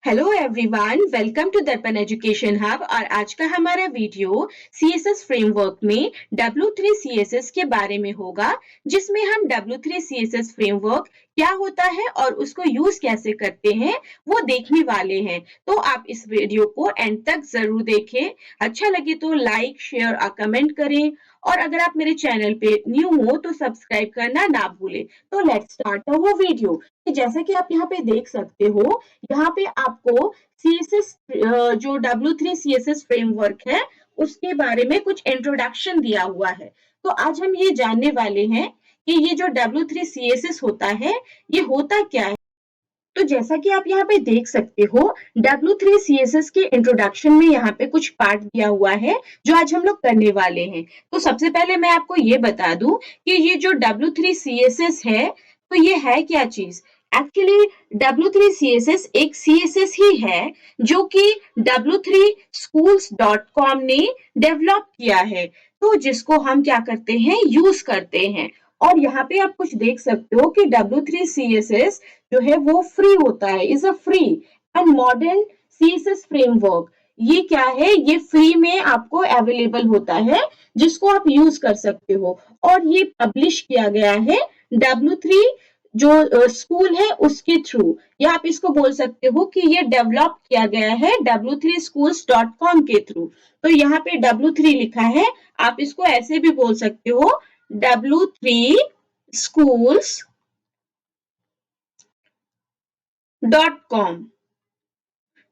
Hello everyone, welcome to दर्पण education hub. और आज का हमारा वीडियो सीएसएस फ्रेमवर्क में W3 CSS के बारे में होगा, जिसमें हम W3 CSS फ्रेमवर्क क्या होता है और उसको यूज कैसे करते हैं वो देखने वाले हैं। तो आप इस वीडियो को एंड तक जरूर देखें। अच्छा लगे तो लाइक, शेयर और कमेंट करें। और अगर आप मेरे चैनल पे न्यू हो तो सब्सक्राइब करना ना भूलें। तो लेट्स स्टार्ट वो वीडियो। जैसा कि आप यहाँ पे देख सकते हो, यहाँ पे आपको सीएसएस जो W3 CSS फ्रेमवर्क है उसके बारे में कुछ इंट्रोडक्शन दिया हुआ है। तो आज हम ये जानने वाले हैं कि ये जो W3 CSS होता है ये होता क्या है। तो जैसा कि आप यहाँ पे देख सकते हो, W3 CSS के इंट्रोडक्शन में यहाँ पे कुछ पार्ट दिया हुआ है जो आज हम लोग करने वाले हैं। तो सबसे पहले मैं आपको ये बता दूं कि ये जो W3 CSS है तो ये है क्या चीज। एक्चुअली W3 CSS एक CSS ही है जो कि w3schools.com ने डेवलप किया है, तो जिसको हम क्या करते हैं, यूज करते हैं। और यहाँ पे आप कुछ देख सकते हो कि W3 CSS जो है वो फ्री होता है, is a free and modern CSS framework. ये क्या है, ये फ्री में आपको अवेलेबल होता है जिसको आप यूज कर सकते हो। और ये पब्लिश किया गया है W3 जो स्कूल है उसके थ्रू, या आप इसको बोल सकते हो कि ये डेवलप किया गया है w3schools.com के थ्रू। तो यहाँ पे W3 लिखा है, आप इसको ऐसे भी बोल सकते हो W3 schools .com।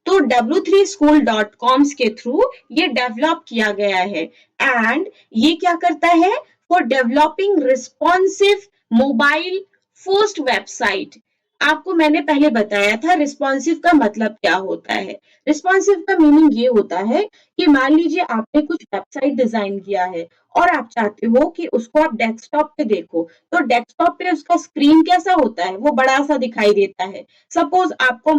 तो w3school.com के थ्रू ये डेवलप किया गया है। एंड ये क्या करता है, for developing responsive mobile first website. आपको मैंने पहले बताया था रिस्पॉन्सिव का मतलब क्या होता है। रिस्पॉन्सिव का मीनिंग ये होता है कि मान लीजिए आपने कुछ वेबसाइट डिजाइन किया है और आप चाहते हो कि उसको आप डेस्कटॉप पे देखो, तो डेस्कटॉप पे उसका स्क्रीन कैसा होता है, वो बड़ा सा दिखाई देता है। सपोज आपको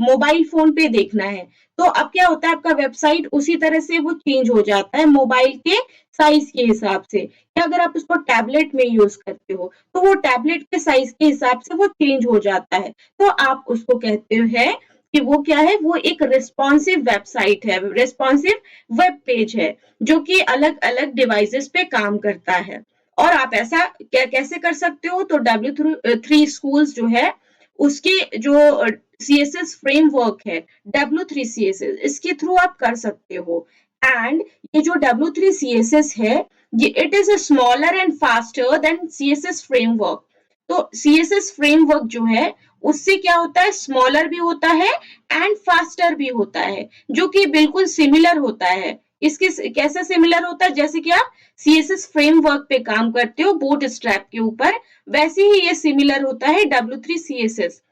मोबाइल फोन पे देखना है, तो अब क्या होता है, आपका वेबसाइट उसी तरह से वो चेंज हो जाता है मोबाइल के साइज के हिसाब से। या अगर आप उसको टैबलेट में यूज करते हो तो वो टैबलेट के साइज के हिसाब से वो चेंज हो जाता है। तो आप उसको कहते हैं कि वो क्या है, वो एक रिस्पॉन्सिव वेबसाइट है, रिस्पॉन्सिव वेब पेज है जो कि अलग अलग डिवाइसेस पे काम करता है। और आप ऐसा कैसे कर सकते हो, तो W3 स्कूल्स जो है उसके जो CSS फ्रेमवर्क है W3 CSS, इसके थ्रू आप कर सकते हो। एंड ये जो W3 CSS है, ये it is smaller and faster than CSS framework. तो CSS फ्रेमवर्क जो है उससे क्या होता है, स्मॉलर भी होता है एंड फास्टर भी होता है, जो कि बिल्कुल सिमिलर होता है। इसके कैसे सिमिलर होता है, जैसे कि आप CSS फ्रेमवर्क पे काम करते हो बूट स्ट्रैप के ऊपर, वैसे ही ये सिमिलर होता है W3 CSS।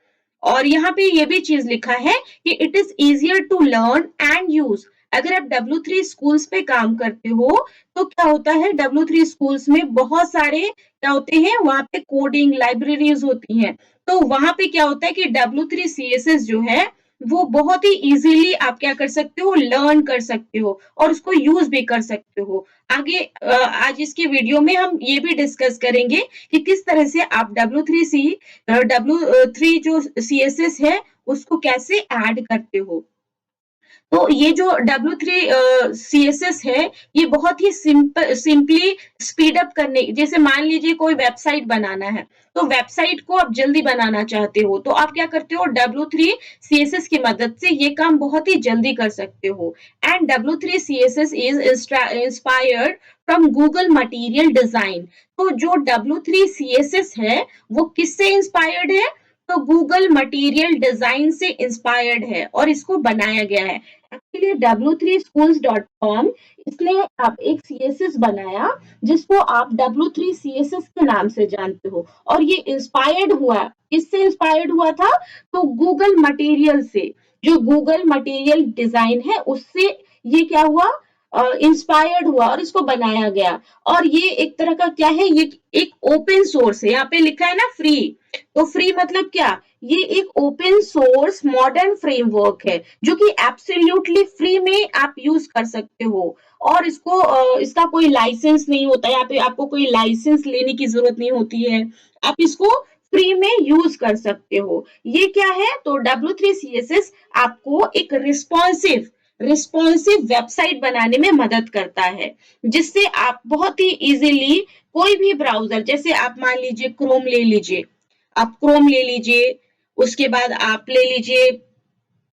और यहाँ पे ये भी चीज लिखा है कि it is easier to learn and use. अगर आप W3 स्कूल्स पे काम करते हो तो क्या होता है, W3 स्कूल्स में बहुत सारे क्या होते हैं, वहां पे कोडिंग लाइब्रेरीज होती हैं। तो वहां पे क्या होता है कि W3 CSS जो है वो बहुत ही इजीली आप क्या कर सकते हो, लर्न कर सकते हो और उसको यूज भी कर सकते हो। आगे आज इसके वीडियो में हम ये भी डिस्कस करेंगे कि किस तरह से आप W3 जो CSS है उसको कैसे ऐड करते हो। तो ये जो W3 CSS है ये बहुत ही सिंपली स्पीड अप करने, जैसे मान लीजिए कोई वेबसाइट बनाना है, तो वेबसाइट को आप जल्दी बनाना चाहते हो तो आप क्या करते हो, W3 CSS की मदद से ये काम बहुत ही जल्दी कर सकते हो। And W3 CSS is inspired from Google material design. तो जो W3 CSS है वो किससे इंस्पायर्ड है, तो गूगल मटेरियल डिजाइन से इंस्पायर्ड है और इसको बनाया गया है। एक्चुअली w3schools.com, इसने आप एक CSS बनाया जिसको आप W3 CSS के नाम से जानते हो। और ये इंस्पायर्ड हुआ, किससे इंस्पायर्ड हुआ था, तो गूगल मटेरियल से, जो गूगल मटेरियल डिजाइन है उससे ये क्या हुआ, इंस्पायर्ड हुआ और इसको बनाया गया। और ये एक तरह का क्या है, ये एक ओपन सोर्स है, यहाँ पे लिखा है ना फ्री, तो फ्री मतलब क्या, ये एक ओपन सोर्स मॉडर्न फ्रेमवर्क है जो कि एब्सोल्युटली फ्री में आप यूज कर सकते हो। और इसको इसका कोई लाइसेंस नहीं होता है, यहाँ पे आपको कोई लाइसेंस लेने की जरूरत नहीं होती है। आप इसको फ्री में यूज कर सकते हो। ये क्या है, तो W3 CSS आपको एक रिस्पॉन्सिव वेबसाइट बनाने में मदद करता है, जिससे आप बहुत ही इजीली कोई भी ब्राउजर, जैसे आप मान लीजिए क्रोम ले लीजिए, आप क्रोम ले लीजिए, उसके बाद आप ले लीजिए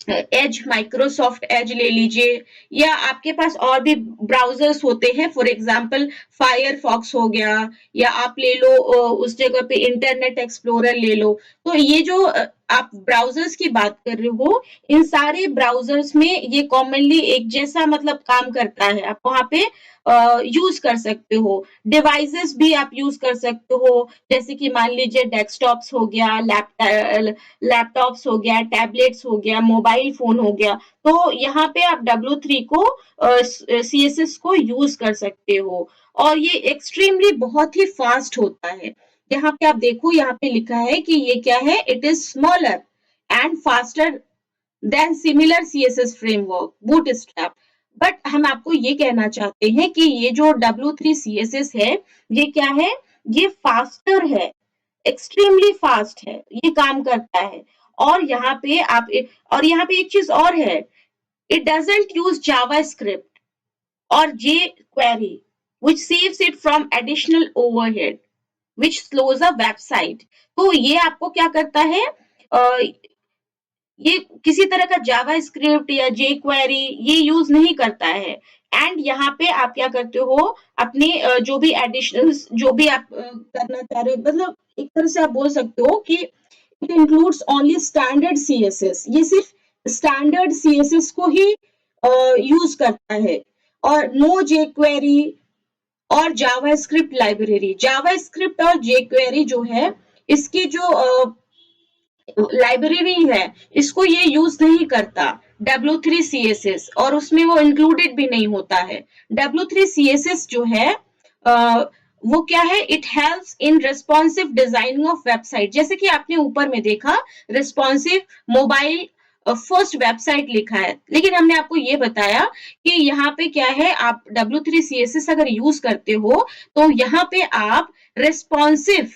एज, माइक्रोसॉफ्ट एज ले लीजिए, या आपके पास और भी ब्राउजर्स होते हैं, फॉर एग्जांपल फायरफॉक्स हो गया, या आप ले लो उस जगह पे इंटरनेट एक्सप्लोरर ले लो। तो ये जो आप ब्राउजर्स की बात कर रहे हो, इन सारे ब्राउजर्स में ये कॉमनली एक जैसा मतलब काम करता है, आप वहां पे यूज कर सकते हो। डिवाइसेस भी आप यूज कर सकते हो, जैसे कि मान लीजिए डेस्कटॉप्स हो गया, लैपटॉप्स हो गया, टैबलेट्स हो गया, मोबाइल फोन हो गया। तो यहाँ पे आप W3 को CSS को यूज कर सकते हो, और ये एक्सट्रीमली बहुत ही फास्ट होता है। यहाँ पे आप देखो, यहाँ पे लिखा है कि ये क्या है, it is smaller and faster than similar CSS framework bootstrap. But हम आपको ये कहना चाहते हैं कि ये जो W3 CSS है, ये क्या है, ये फास्टर है, एक्सट्रीमली फास्ट है, ये काम करता है। और यहाँ पे आप, और यहाँ पे एक चीज और है, इट डजंट यूज जावास्क्रिप्ट और jQuery which saves it from additional overhead which slows a website। तो ये आपको क्या करता है, ये किसी तरह का जावा स्क्रिप्ट या jQuery ये यूज नहीं करता है। एंड यहाँ पे आप क्या करते हो, अपने जो भी एडिशनल, जो भी आप करना चाह रहे हो, मतलब एक तरह से आप बोल सकते हो कि it includes only standard CSS, ये सिर्फ स्टैंडर्ड CSS को ही यूज करता है, और नो jQuery और जावास्क्रिप्ट लाइब्रेरी। जावास्क्रिप्ट और jQuery जो है, इसकी जो लाइब्रेरी है, इसको ये यूज नहीं करता W3 CSS, और उसमें वो इंक्लूडेड भी नहीं होता है। W3 CSS जो है वो क्या है, it helps in responsive designing of website. जैसे कि आपने ऊपर में देखा, रिस्पॉन्सिव मोबाइल फर्स्ट वेबसाइट लिखा है, लेकिन हमने आपको ये बताया कि यहाँ पे क्या है, आप W3 CSS अगर यूज करते हो, तो यहाँ पे आप रिस्पॉन्सिव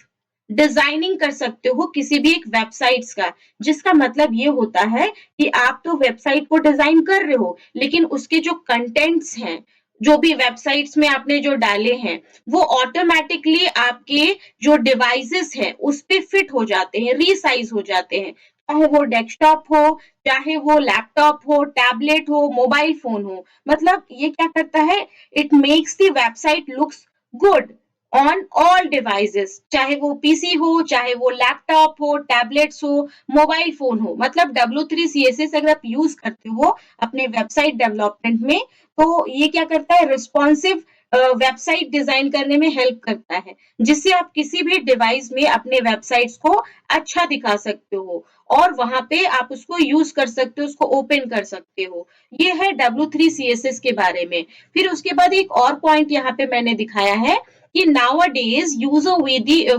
डिजाइनिंग कर सकते हो किसी भी एक वेबसाइट्स का। जिसका मतलब ये होता है कि आप तो वेबसाइट को डिजाइन कर रहे हो, लेकिन उसके जो कंटेंट्स हैं, जो भी वेबसाइट्स में आपने जो डाले हैं, वो ऑटोमेटिकली आपके जो डिवाइसेस हैं उस पे फिट हो जाते हैं, रीसाइज हो जाते हैं, चाहे वो डेस्कटॉप हो, चाहे वो लैपटॉप हो, टैबलेट हो, मोबाइल फोन हो। मतलब ये क्या करता है, it makes the website looks good on all devices, चाहे वो पीसी हो, चाहे वो लैपटॉप हो, टैबलेट्स हो, मोबाइल फोन हो। मतलब W3 CSS अगर आप यूज करते हो अपने वेबसाइट डेवलपमेंट में, तो ये क्या करता है, रिस्पॉन्सिव वेबसाइट डिजाइन करने में हेल्प करता है, जिससे आप किसी भी डिवाइस में अपने वेबसाइट्स को अच्छा दिखा सकते हो, और वहां पे आप उसको यूज कर सकते हो, उसको ओपन कर सकते हो। ये है W3 CSS के बारे में। फिर उसके बाद एक और पॉइंट यहाँ पे मैंने दिखाया है कि nowadays user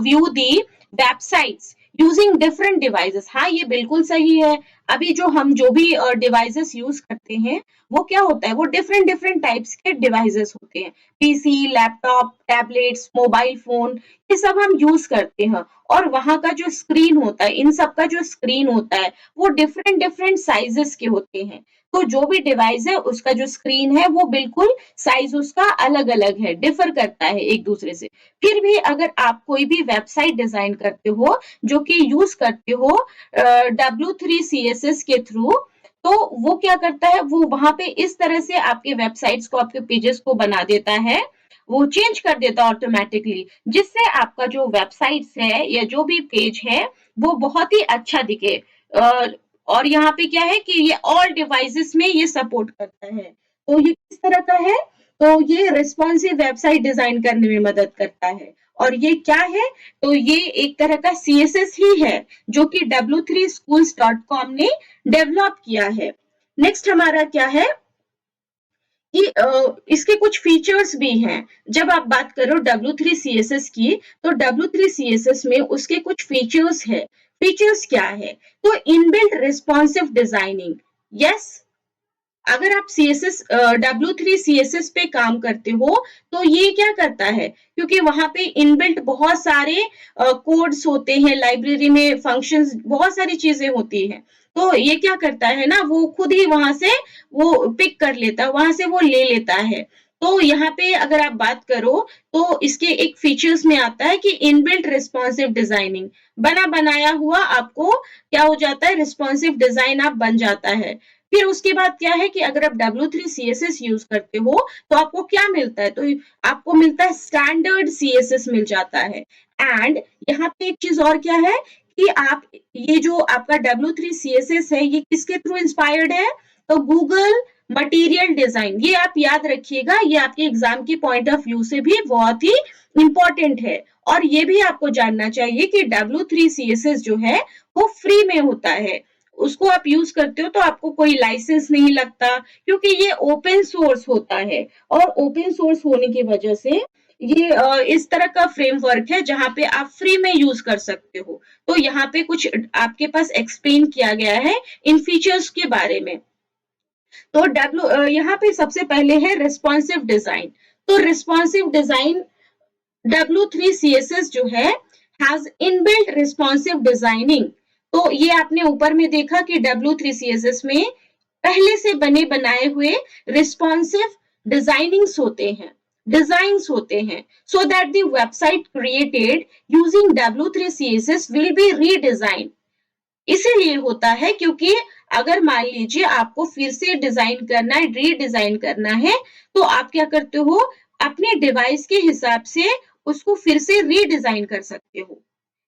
view the websites using different devices। हाँ, ये बिल्कुल सही है। अभी हम जो भी डिवाइसेस यूज करते हैं, वो क्या होता है, वो डिफरेंट डिफरेंट टाइप्स के डिवाइसेस होते हैं, PC, laptop, tablets, mobile phone, ये सब हम यूज करते हैं। और वहां का जो स्क्रीन होता है, इन सब का जो स्क्रीन होता है, वो डिफरेंट डिफरेंट साइजेस के होते हैं। तो जो भी डिवाइस है, उसका जो स्क्रीन है, वो बिल्कुल साइज उसका अलग अलग है, डिफर करता है एक दूसरे से। फिर भी अगर आप कोई भी वेबसाइट डिजाइन करते हो, जो कि यूज करते हो W3 CSS के थ्रू, तो वो क्या करता है, वो वहां पे इस तरह से आपके वेबसाइट्स को, आपके पेजेस को बना देता है, वो चेंज कर देता है ऑटोमेटिकली, जिससे आपका जो वेबसाइट्स है या जो भी पेज है, वो बहुत ही अच्छा दिखे। और यहाँ पे क्या है कि ये ऑल डिवाइसेस में ये सपोर्ट करता है। तो ये किस तरह का है, तो ये रिस्पॉन्सिव वेबसाइट डिजाइन करने में मदद करता है। और ये क्या है, तो ये एक तरह का CSS ही है, जो कि W3schools.com ने डेवलप किया है। नेक्स्ट हमारा क्या है कि इसके कुछ फीचर्स भी हैं। जब आप बात करो W3 CSS की, तो W3 CSS में उसके कुछ फीचर्स है। फीचर्स क्या है, तो इनबिल्ट रिस्पॉन्सिव डिजाइनिंग, यस, अगर आप CSS W3 CSS पे काम करते हो तो ये क्या करता है, क्योंकि वहां पे इनबिल्ट बहुत सारे कोड्स होते हैं, लाइब्रेरी में फंक्शंस बहुत सारी चीजें होती हैं, तो ये क्या करता है ना, वो खुद ही वहां से वो पिक कर लेता है, वहां से वो ले लेता है। तो यहाँ पे अगर आप बात करो तो इसके एक फीचर्स में आता है कि इनबिल्ट रिस्पॉन्सिव डिजाइनिंग, बना बनाया हुआ आपको क्या हो जाता है, रिस्पॉन्सिव डिजाइन आप बन जाता है। फिर उसके बाद क्या है कि अगर आप W3 CSS यूज करते हो तो आपको क्या मिलता है, तो आपको मिलता है स्टैंडर्ड CSS मिल जाता है। एंड यहाँ पे एक चीज और क्या है कि आप ये जो आपका W3 CSS है ये किसके थ्रू इंस्पायर्ड है, तो गूगल मटेरियल डिजाइन, ये आप याद रखिएगा, ये आपके एग्जाम के पॉइंट ऑफ व्यू से भी बहुत ही इंपॉर्टेंट है। और ये भी आपको जानना चाहिए कि W3 CSS जो है वो फ्री में होता है, उसको आप यूज करते हो तो आपको कोई लाइसेंस नहीं लगता, क्योंकि ये ओपन सोर्स होता है, और ओपन सोर्स होने की वजह से ये इस तरह का फ्रेमवर्क है जहां पे आप फ्री में यूज कर सकते हो। तो यहाँ पे कुछ आपके पास एक्सप्लेन किया गया है इन फीचर्स के बारे में। तो यहाँ पे सबसे पहले है रिस्पॉन्सिव डिजाइन। तो रिस्पॉन्सिव डिजाइन W3 CSS जो है हैज इनबिल्ट रिस्पॉन्सिव डिजाइनिंग। तो ये आपने ऊपर में देखा कि W3 CSS में पहले से बने बनाए हुए रिस्पॉन्सिव डिजाइनिंग्स होते हैं, डिजाइन्स होते हैं, so that the website created using W3 CSS will be redesigned। इसीलिए होता है क्योंकि अगर मान लीजिए आपको फिर से डिजाइन करना है, रीडिजाइन करना है, तो आप क्या करते हो, अपने डिवाइस के हिसाब से उसको फिर से रीडिजाइन कर सकते हो।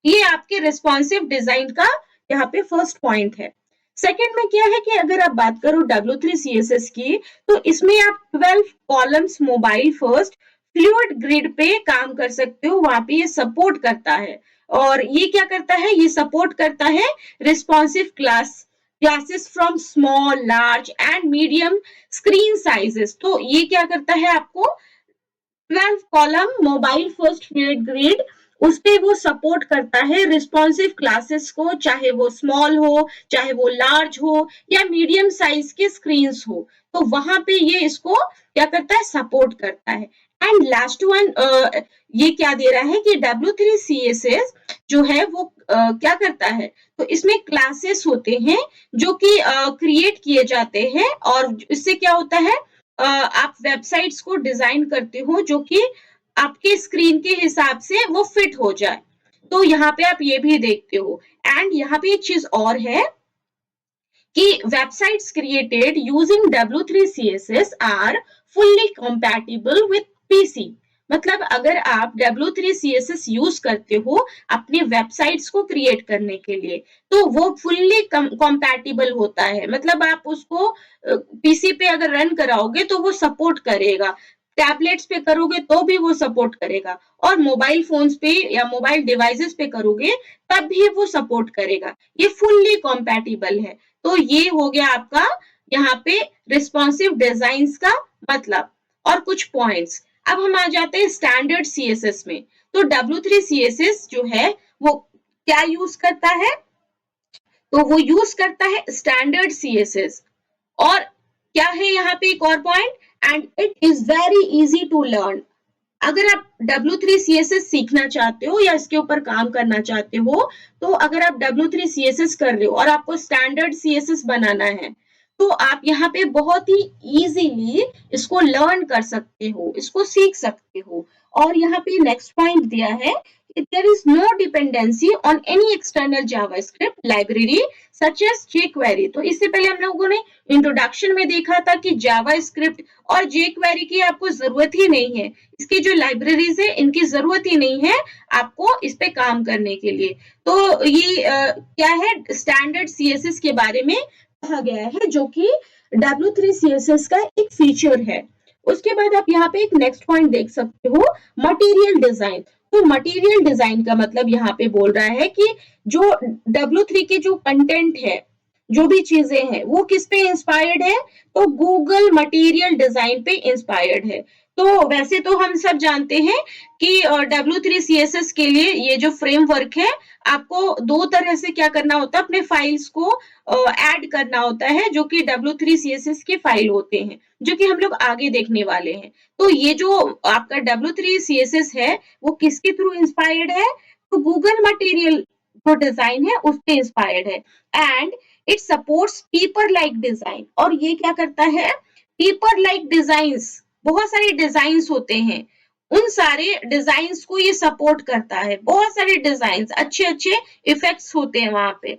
ये आपके रिस्पॉन्सिव डिजाइन का यहाँ पे फर्स्ट पॉइंट है। सेकंड में क्या है कि अगर आप बात करो W3 CSS की, तो इसमें आप 12 columns mobile first fluid grid पे काम कर सकते हो, वहां पे ये सपोर्ट करता है। और ये क्या करता है, ये सपोर्ट करता है responsive classes from small, large and medium screen sizes. तो ये क्या करता है, आपको 12 column mobile first fluid grid, उस पे वो सपोर्ट करता है रिस्पॉन्सिव क्लासेस को, चाहे वो स्मॉल हो, चाहे वो लार्ज हो, या मीडियम साइज के स्क्रीन हो, तो वहां पे ये इसको क्या करता है, सपोर्ट करता है। एंड लास्ट वन ये क्या दे रहा है कि W3 CSS जो है वो क्या करता है, तो इसमें क्लासेस होते हैं जो कि क्रिएट किए जाते हैं, और इससे क्या होता है, आप वेबसाइट्स को डिजाइन करते हो जो कि आपके स्क्रीन के हिसाब से वो फिट हो जाए। तो यहाँ पे आप ये भी देखते हो। एंड यहाँ पे एक चीज और है कि websites created using W3 CSS are fully compatible with PC। मतलब अगर आप W3 CSS यूज करते हो अपनी वेबसाइट्स को क्रिएट करने के लिए, तो वो फुल्ली कंपैटिबल होता है, मतलब आप उसको PC पे अगर रन कराओगे तो वो सपोर्ट करेगा, टैबलेट्स पे करोगे तो भी वो सपोर्ट करेगा, और मोबाइल फोन्स पे या मोबाइल डिवाइसेस पे करोगे तब भी वो सपोर्ट करेगा, ये फुल्ली कंपैटिबल है। तो ये हो गया आपका यहाँ पे रिस्पॉन्सिव डिजाइन का मतलब, और कुछ पॉइंट्स। अब हम आ जाते हैं स्टैंडर्ड CSS में। तो W3 CSS जो है वो क्या यूज करता है, तो वो यूज करता है स्टैंडर्ड CSS। और क्या है यहाँ पे एक और point, and it is very easy to learn. अगर आप W3 CSS सीखना चाहते हो या इसके ऊपर काम करना चाहते हो, तो अगर आप W3 CSS कर रहे हो और आपको स्टैंडर्ड CSS बनाना है, तो आप यहाँ पे बहुत ही इजीली इसको लर्न कर सकते हो, इसको सीख सकते हो। और यहाँ पे नेक्स्ट पॉइंट दिया है कि there is no dependency on any external JavaScript library such as jQuery। तो इससे पहले हम लोगों ने इंट्रोडक्शन में देखा था कि जावास्क्रिप्ट और jQuery की आपको जरूरत ही नहीं है, इसकी जो लाइब्रेरीज है इनकी जरूरत ही नहीं है आपको इस पे काम करने के लिए। तो ये क्या है, स्टैंडर्ड CSS के बारे में कहा गया है, जो कि W3 CSS का एक फीचर है। उसके बाद आप यहाँ पे एक नेक्स्ट पॉइंट देख सकते हो, मटेरियल डिजाइन। तो मटेरियल डिजाइन का मतलब यहाँ पे बोल रहा है कि जो W3 के जो कंटेंट है, जो भी चीजें हैं, वो किस पे इंस्पायर्ड है, तो गूगल मटेरियल डिजाइन पे इंस्पायर्ड है। तो वैसे तो हम सब जानते हैं कि W3 CSS के लिए ये जो फ्रेमवर्क है, आपको 2 तरह से क्या करना होता है, अपने फाइल्स को ऐड करना होता है, जो कि W3 CSS के फाइल होते हैं, जो कि हम लोग आगे देखने वाले हैं। तो ये जो आपका W3 CSS है, वो किसके थ्रू इंस्पायर्ड है? तो गूगल मटेरियल जो डिजाइन है उससे इंस्पायर्ड है and it supports paper like design. और ये क्या करता है? पेपर लाइक डिजाइन्स, बहुत सारे डिजाइन्स होते हैं, उन सारे डिजाइन्स को ये सपोर्ट करता है। बहुत सारे डिजाइन्स, अच्छे अच्छे इफेक्ट्स होते हैं वहां पे।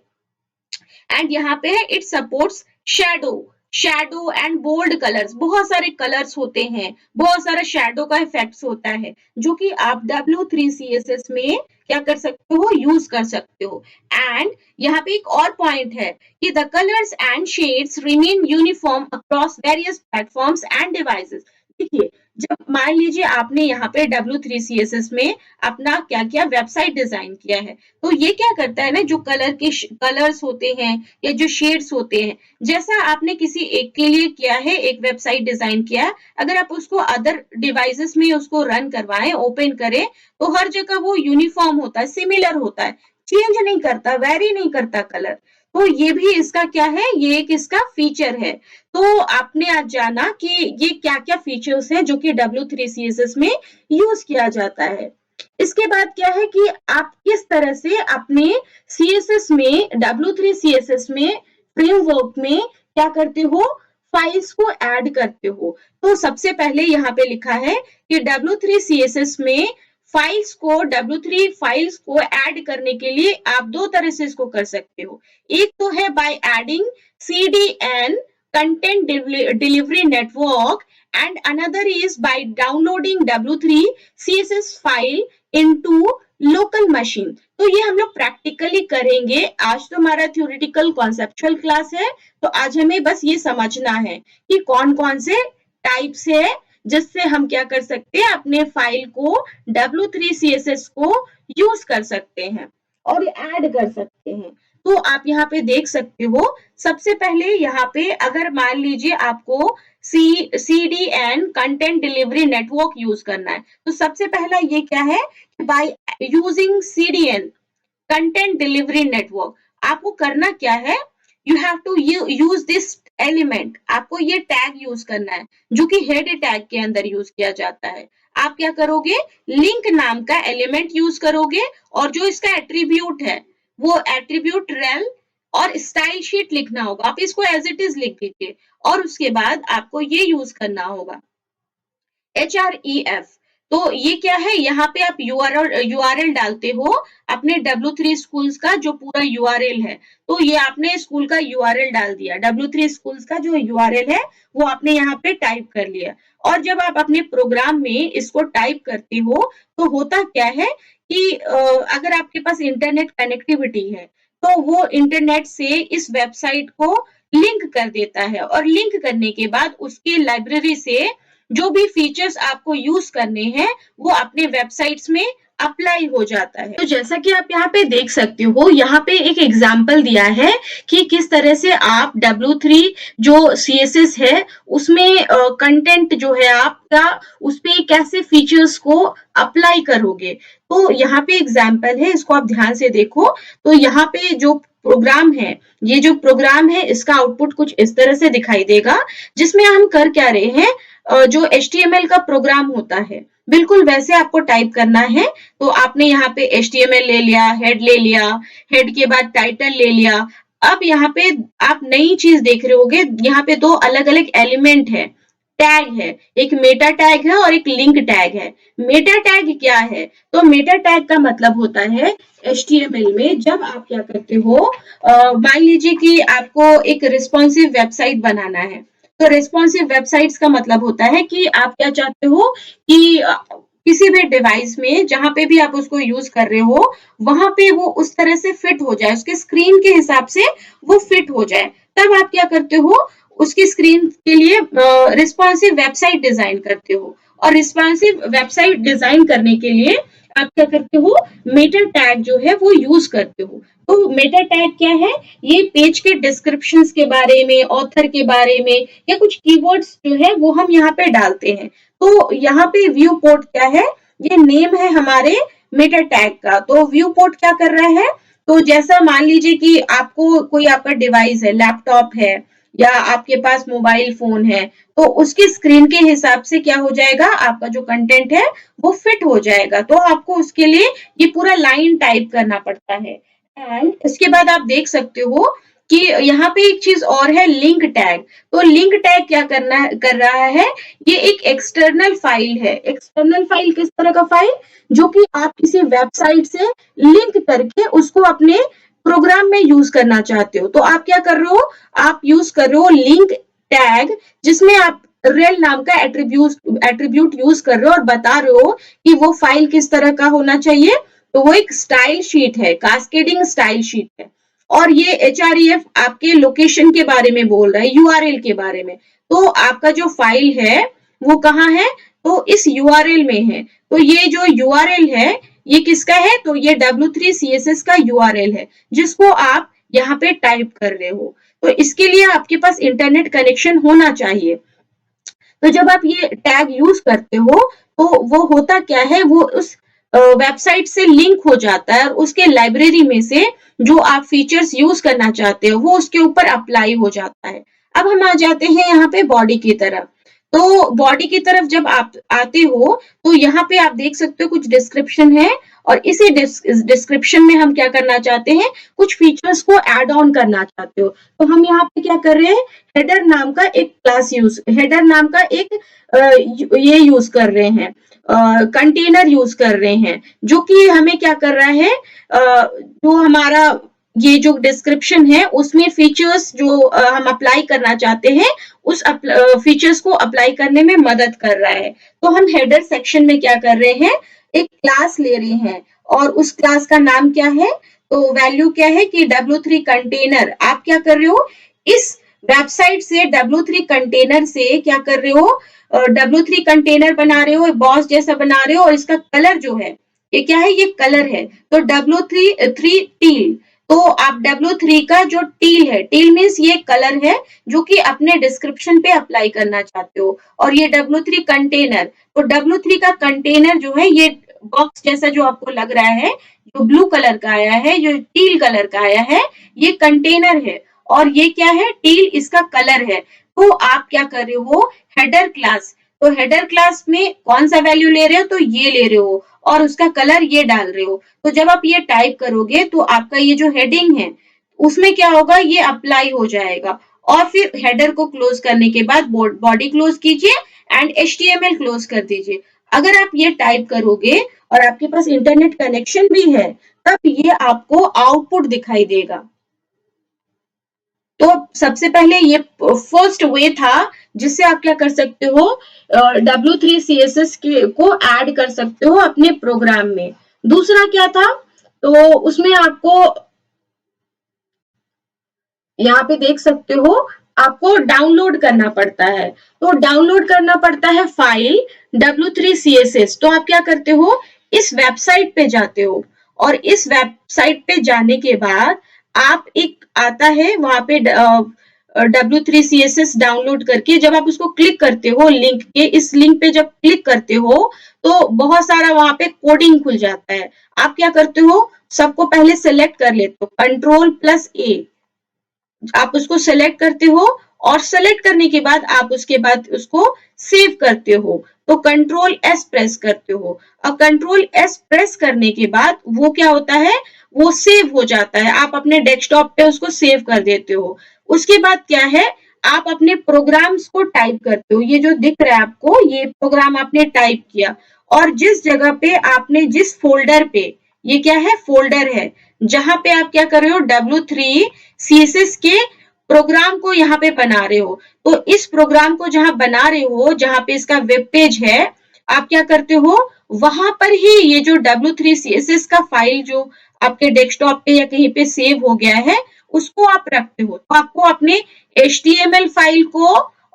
एंड यहाँ पे है it supports shadow, shadow and bold colours, बहुत सारे कलर्स होते हैं, बहुत सारा शैडो का इफेक्ट्स होता है, जो कि आप W3 CSS में क्या कर सकते हो, यूज कर सकते हो। एंड यहाँ पे एक और पॉइंट है कि the colours and shades remain uniform across various platforms end devices. देखिए, जब मान लीजिए आपने यहाँ पे W3 CSS में अपना क्या किया, वेबसाइट डिजाइन किया है, तो ये क्या करता है ना, जो कलर्स होते हैं या जो शेड्स होते हैं, जैसा आपने किसी एक के लिए किया है, एक वेबसाइट डिजाइन किया, अगर आप उसको अदर डिवाइसेस में उसको रन करवाएं, ओपन करें, तो हर जगह वो यूनिफॉर्म होता है, सिमिलर होता है, चेंज नहीं करता, वेरी नहीं करता कलर। तो ये भी इसका क्या है, ये एक इसका फीचर है। तो आपने आज जाना कि ये क्या क्या फीचर्स हैं जो कि W3 CSS में यूज किया जाता है। इसके बाद क्या है कि आप किस तरह से अपने CSS में, W3 CSS में, फ्रेमवर्क में क्या करते हो, फाइल्स को ऐड करते हो। तो सबसे पहले यहाँ पे लिखा है कि W3 CSS में W3 फाइल्स को ऐड करने के लिए आप 2 तरह से इसको कर सकते हो। एक तो है by adding CDN, content delivery network, and another is by downloading W3 CSS file into local machine। तो ये हम लोग प्रैक्टिकली करेंगे। आज तो हमारा थ्योरेटिकल कॉन्सेप्चुअल क्लास है, तो आज हमें बस ये समझना है कि कौन कौन से टाइप्स है जिससे हम क्या कर सकते हैं, अपने फाइल को, W3 CSS को यूज कर सकते हैं और ऐड कर सकते हैं। तो आप यहाँ पे देख सकते हो, सबसे पहले यहाँ पे अगर मान लीजिए आपको CDN, content delivery network use करना है, तो सबसे पहला ये क्या है, by using CDN, content delivery network, आपको करना क्या है, you have to use this element, आपको ये टैग यूज करना है, जो कि हेड टैग के अंदर यूज किया जाता है। आप क्या करोगे, लिंक नाम का एलिमेंट यूज करोगे, और जो इसका एट्रीब्यूट है, वो एट्रीब्यूट रेल और स्टाइल शीट लिखना होगा, आप इसको एज इट इज लिख दीजिए, और उसके बाद आपको ये यूज करना होगा href। तो ये क्या है, यहाँ पे आप URL डालते हो अपने W3 स्कूल्स का, जो पूरा URL है, तो ये आपने स्कूल का URL डाल दिया, W3 स्कूल्स का जो URL है वो आपने यहाँ पे टाइप कर लिया। और जब आप अपने प्रोग्राम में इसको टाइप करते हो, तो होता क्या है कि अगर आपके पास इंटरनेट कनेक्टिविटी है, तो वो इंटरनेट से इस वेबसाइट को लिंक कर देता है, और लिंक करने के बाद उसकी लाइब्रेरी से जो भी फीचर्स आपको यूज करने हैं, वो अपने वेबसाइट्स में अप्लाई हो जाता है। तो जैसा कि आप यहाँ पे देख सकते हो, यहाँ पे एक एग्जाम्पल दिया है कि किस तरह से आप W3 जो CSS है उसमें कंटेंट जो है आपका, उस पे कैसे फीचर्स को अप्लाई करोगे। तो यहाँ पे एग्जाम्पल है, इसको आप ध्यान से देखो। तो यहाँ पे जो प्रोग्राम है, ये जो प्रोग्राम है, इसका आउटपुट कुछ इस तरह से दिखाई देगा, जिसमें हम कर क्या रहे हैं, जो HTML का प्रोग्राम होता है, बिल्कुल वैसे आपको टाइप करना है। तो आपने यहाँ पे HTML ले लिया, हेड ले लिया, हेड के बाद टाइटल ले लिया। अब यहाँ पे आप नई चीज देख रहे होगे, यहाँ पे 2 अलग अलग एलिमेंट है, टैग है, एक मेटा टैग है और एक लिंक टैग है। मेटा टैग क्या है, तो मेटा टैग का मतलब होता है HTML में, जब आप क्या करते हो, मान लीजिए कि आपको एक रिस्पॉन्सिव वेबसाइट बनाना है, तो रिस्पॉन्सिव वेबसाइट्स का मतलब होता है कि आप क्या चाहते हो कि किसी भी डिवाइस में जहां पे भी आप उसको यूज कर रहे हो, वहां पे वो उस तरह से फिट हो जाए, उसके स्क्रीन के हिसाब से वो फिट हो जाए, तब आप क्या करते हो, उसकी स्क्रीन के लिए रिस्पॉन्सिव वेबसाइट डिजाइन करते हो। और रिस्पॉन्सिव वेबसाइट डिजाइन करने के लिए आप क्या करते हो, मेटा टैग जो है वो यूज करते हो। तो मेटा टैग क्या है? ये पेज के डिस्क्रिप्शंस के बारे में, ऑथर के बारे में या कुछ कीवर्ड्स जो है वो हम यहाँ पे डालते हैं। तो यहाँ पे व्यू पोर्ट क्या है? ये नेम है हमारे मेटा टैग का। तो व्यू पोर्ट क्या कर रहा है? तो जैसा मान लीजिए कि आपको कोई आपका डिवाइस है, लैपटॉप है या आपके पास मोबाइल फोन है, तो उसकी स्क्रीन के हिसाब से क्या हो जाएगा, आपका जो कंटेंट है वो फिट हो जाएगा। तो आपको उसके लिए ये पूरा लाइन टाइप करना पड़ता है। एंड इसके बाद आप देख सकते हो कि यहाँ पे एक चीज और है, लिंक टैग। तो लिंक टैग क्या कर रहा है? ये एक एक्सटर्नल फाइल है। एक्सटर्नल फाइल किस तरह का फाइल? जो कि आप किसी वेबसाइट से लिंक करके उसको अपने प्रोग्राम में यूज करना चाहते हो। तो आप क्या कर रहे हो? आप यूज कर रहे हो लिंक टैग, जिसमें आप रियल नाम का एट्रीब्यूट यूज कर रहे हो और बता रहे हो कि वो फाइल किस तरह का होना चाहिए। तो वो एक स्टाइल शीट है, कास्केडिंग स्टाइल शीट है। और ये HREF आपके लोकेशन के बारे में बोल रहा है, URL के बारे में। तो आपका जो फाइल है वो कहाँ है? तो इस URL में है। तो ये जो URL है ये किसका है? तो ये W3 CSS का URL है, जिसको आप यहाँ पे टाइप कर रहे हो। तो इसके लिए आपके पास इंटरनेट कनेक्शन होना चाहिए। तो जब आप ये टैग यूज करते हो तो वो होता क्या है, वो उस वेबसाइट से लिंक हो जाता है और उसके लाइब्रेरी में से जो आप फीचर्स यूज करना चाहते हो वो उसके ऊपर अप्लाई हो जाता है। अब हम आ जाते हैं यहाँ पे बॉडी की तरफ। तो बॉडी की तरफ जब आप आते हो तो यहाँ पे आप देख सकते हो कुछ डिस्क्रिप्शन है, और इसी डिस्क्रिप्शन में हम क्या करना चाहते हैं, कुछ फीचर्स को ऐड ऑन करना चाहते हो। तो हम यहाँ पे क्या कर रहे हैं, हेडर नाम का एक हेडर नाम का एक ये यूज कर रहे हैं, कंटेनर यूज कर रहे हैं, जो कि हमें क्या कर रहा है, जो हमारा ये जो डिस्क्रिप्शन है उसमें फीचर्स जो हम अप्लाई करना चाहते हैं उस फीचर्स को अप्लाई करने में मदद कर रहा है। तो हम हेडर सेक्शन में क्या कर रहे हैं, एक क्लास ले रहे हैं और उस क्लास का नाम क्या है, तो वैल्यू क्या है कि W3 कंटेनर। आप क्या कर रहे हो, इस वेबसाइट से W3 कंटेनर से क्या कर रहे हो, W3 कंटेनर बना रहे हो, बॉस जैसा बना रहे हो, और इसका कलर जो है ये क्या है, ये कलर है। तो W3 टील। तो आप W3 का जो टील है, टील मीन्स ये कलर है जो कि अपने डिस्क्रिप्शन पे अप्लाई करना चाहते हो। और ये W3 कंटेनर, तो W3 का कंटेनर जो है, ये बॉक्स जैसा जो आपको लग रहा है, जो ब्लू कलर का आया है, जो टील कलर का आया है, ये कंटेनर है। और ये क्या है, टील इसका कलर है। तो आप क्या कर रहे हो, हेडर क्लास। तो हेडर क्लास में कौन सा वैल्यू ले रहे हो, तो ये ले रहे हो और उसका कलर ये डाल रहे हो। तो जब आप ये टाइप करोगे तो आपका ये जो हेडिंग है उसमें क्या होगा, ये अप्लाई हो जाएगा। और फिर हेडर को क्लोज करने के बाद बॉडी क्लोज कीजिए एंड HTML क्लोज कर दीजिए। अगर आप ये टाइप करोगे और आपके पास इंटरनेट कनेक्शन भी है, तब ये आपको आउटपुट दिखाई देगा। तो सबसे पहले ये फर्स्ट वे था जिससे आप क्या कर सकते हो, W3 CSS को ऐड कर सकते हो अपने प्रोग्राम में। दूसरा क्या था, तो उसमें आपको यहाँ पे देख सकते हो, आपको डाउनलोड करना पड़ता है। तो डाउनलोड करना पड़ता है फाइल W3 CSS। तो आप क्या करते हो, इस वेबसाइट पे जाते हो और इस वेबसाइट पे जाने के बाद आप एक आता है वहां पे W3 CSS डाउनलोड करके, जब आप उसको क्लिक करते हो लिंक के, इस लिंक पे जब क्लिक करते हो तो बहुत सारा वहां पे कोडिंग खुल जाता है। आप क्या करते हो, सबको पहले सेलेक्ट कर लेते हो, Ctrl+A, आप उसको सेलेक्ट करते हो और सेलेक्ट करने के बाद आप उसके बाद उसको सेव करते हो। तो Ctrl+S प्रेस करते हो और Ctrl+S प्रेस करने के बाद वो क्या होता है, वो सेव हो जाता है। आप अपने डेस्कटॉप पे उसको सेव कर देते हो। उसके बाद क्या है, आप अपने प्रोग्राम्स को टाइप करते हो। ये जो दिख रहा है आपको, ये प्रोग्राम आपने टाइप किया और जिस जगह पे आपने, जिस फोल्डर पे, ये क्या है, फोल्डर है, जहां पे आप क्या कर रहे हो, W3 CSS के प्रोग्राम को यहाँ पे बना रहे हो। तो इस प्रोग्राम को जहां बना रहे हो, जहां पे इसका वेब पेज है, आप क्या करते हो, वहां पर ही ये जो W3 CSS का फाइल जो आपके डेस्कटॉप पे या कहीं पे सेव हो गया है, उसको आप रखते हो। तो आपको अपने HTML फाइल को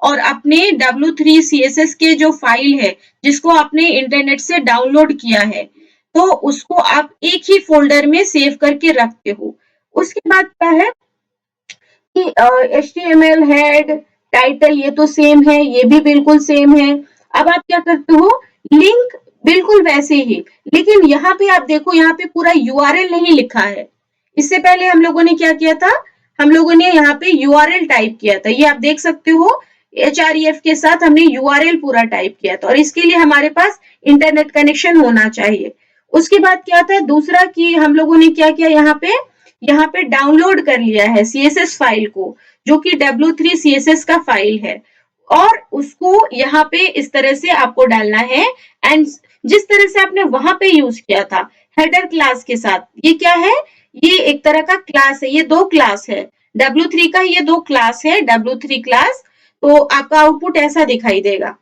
और अपने W3 CSS के जो फाइल है जिसको आपने इंटरनेट से डाउनलोड किया है, तो उसको आप एक ही फोल्डर में सेव करके रखते हो। उसके बाद क्या है कि HTML हेड टाइटल ये तो सेम है, ये भी बिल्कुल सेम है। अब आप क्या करते हो, लिंक बिल्कुल वैसे ही, लेकिन यहाँ पे आप देखो, यहाँ पे पूरा URL नहीं लिखा है। इससे पहले हम लोगों ने क्या किया था, हम लोगों ने यहाँ पे URL टाइप किया था, ये आप देख सकते हो href के साथ हमने URL पूरा टाइप किया था, और इसके लिए हमारे पास इंटरनेट कनेक्शन होना चाहिए। उसके बाद क्या था दूसरा कि हम लोगों ने क्या किया, यहाँ पे डाउनलोड कर लिया है CSS फाइल को, जो कि W3 CSS का फाइल है, और उसको यहाँ पे इस तरह से आपको डालना है। एंड जिस तरह से आपने वहां पे यूज किया था हेडर क्लास के साथ, ये क्या है, ये एक तरह का क्लास है, ये दो क्लास है W3 का, ये दो क्लास है W3 क्लास। तो आपका आउटपुट ऐसा दिखाई देगा।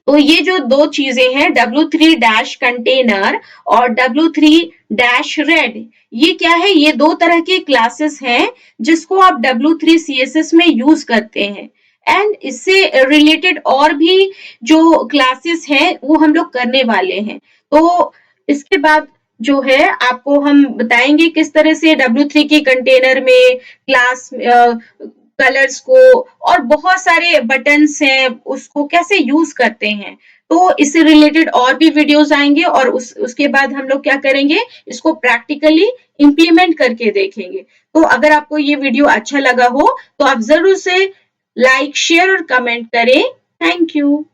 तो ये जो दो चीजें हैं W3 डैश कंटेनर और W3 डैश रेड, ये क्या है, ये दो तरह के क्लासेस हैं जिसको आप W3 CSS में यूज करते हैं। एंड इससे रिलेटेड और भी जो क्लासेस हैं वो हम लोग करने वाले हैं। तो इसके बाद जो है आपको हम बताएंगे किस तरह से W3 के कंटेनर में क्लास कलर्स को और बहुत सारे बटन्स हैं उसको कैसे यूज करते हैं। तो इससे रिलेटेड और भी वीडियोस आएंगे, और उसके बाद हम लोग क्या करेंगे, इसको प्रैक्टिकली इम्प्लीमेंट करके देखेंगे। तो अगर आपको ये वीडियो अच्छा लगा हो तो आप जरूर से लाइक शेयर और कमेंट करें। Thank you.